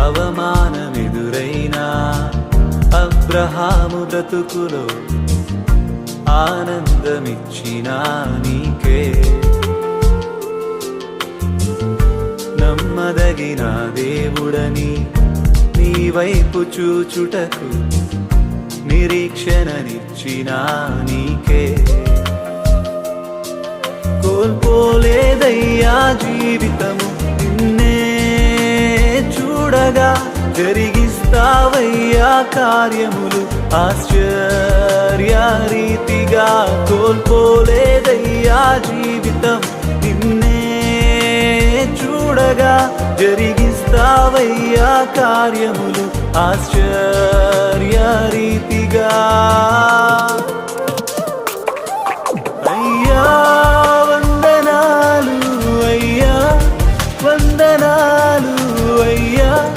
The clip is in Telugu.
అవమానమెదురైనా అబ్రహాము బ్రతుకులో ఆనందమిచ్చినా నీకే. నమ్మదగిన దేవుడని నీ వైపు చూచుటకు నిరీక్షణనిచ్చినా నీకే. కోల్పోలేదయ్యా జీవితము నిన్నే చూడగా, జరిగిస్తావయ్యా కార్యములు ఆశ్చర్యరీతిగా. కోల్పోలేదయ్యా జీవితం నిన్నే చూడగా, జరిగిస్తావయ్యా కార్యములు ఆశ్చర్యరీతిగా.